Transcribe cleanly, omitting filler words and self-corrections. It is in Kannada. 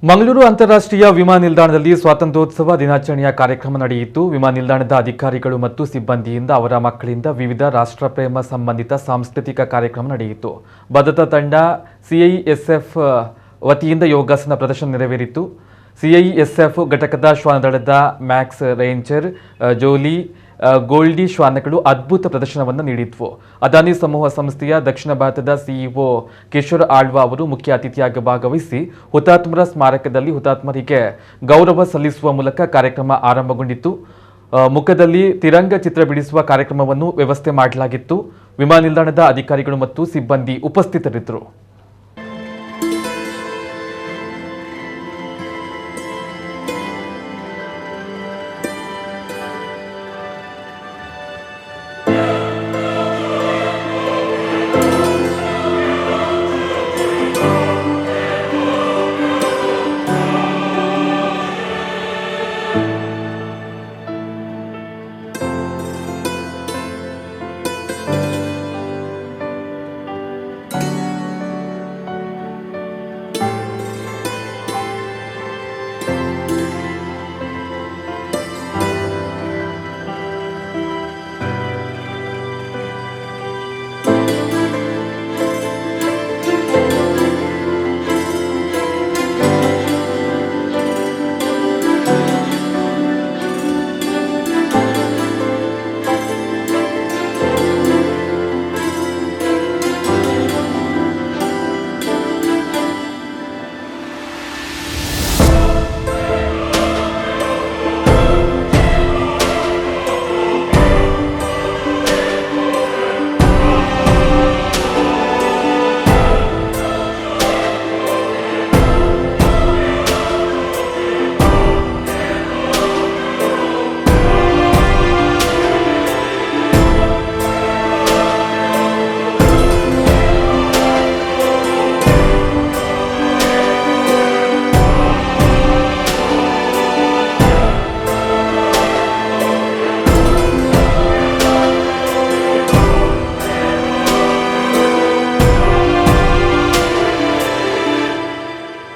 ಮಂಗಳೂರು ಅಂತಾರಾಷ್ಟ್ರೀಯ ವಿಮಾನ ನಿಲ್ದಾಣದಲ್ಲಿ ಸ್ವಾತಂತ್ರ್ಯೋತ್ಸವ ದಿನಾಚರಣೆಯ ಕಾರ್ಯಕ್ರಮ ನಡೆಯಿತು. ವಿಮಾನ ನಿಲ್ದಾಣದ ಅಧಿಕಾರಿಗಳು ಮತ್ತು ಸಿಬ್ಬಂದಿಯಿಂದ ಅವರ ಮಕ್ಕಳಿಂದ ವಿವಿಧ ರಾಷ್ಟ್ರಪ್ರೇಮ ಸಂಬಂಧಿತ ಸಾಂಸ್ಕೃತಿಕ ಕಾರ್ಯಕ್ರಮ ನಡೆಯಿತು. ಭದ್ರತಾ ತಂಡ ಸಿಐಎಸ್ಎಫ್ ವತಿಯಿಂದ ಯೋಗಾಸನ ಪ್ರದರ್ಶನ ನೆರವೇರಿತು. ಸಿಐಎಸ್ಎಫ್ ಘಟಕದ ಶ್ವಾನದಳದ ಮ್ಯಾಕ್ಸ್ ರೇಂಜರ್ ಜೋಲಿ ಗೋಲ್ಡಿ ಶ್ವಾನಗಳು ಅದ್ಭುತ ಪ್ರದರ್ಶನವನ್ನು ನೀಡಿದ್ವು. ಅದಾನಿ ಸಮೂಹ ಸಂಸ್ಥೆಯ ದಕ್ಷಿಣ ಭಾರತದ ಸಿಇಒ ಕಿಶೋರ್ ಆಳ್ವ ಅವರು ಮುಖ್ಯ ಅತಿಥಿಯಾಗಿ ಭಾಗವಹಿಸಿ ಹುತಾತ್ಮರ ಸ್ಮಾರಕದಲ್ಲಿ ಹುತಾತ್ಮರಿಗೆ ಗೌರವ ಸಲ್ಲಿಸುವ ಮೂಲಕ ಕಾರ್ಯಕ್ರಮ ಆರಂಭಗೊಂಡಿತು. ಮುಖದಲ್ಲಿ ತಿರಂಗ ಚಿತ್ರ ಬಿಡಿಸುವ ಕಾರ್ಯಕ್ರಮವನ್ನು ವ್ಯವಸ್ಥೆ ಮಾಡಲಾಗಿತ್ತು. ವಿಮಾನ ನಿಲ್ದಾಣದ ಅಧಿಕಾರಿಗಳು ಮತ್ತು ಸಿಬ್ಬಂದಿ ಉಪಸ್ಥಿತರಿದ್ದರು.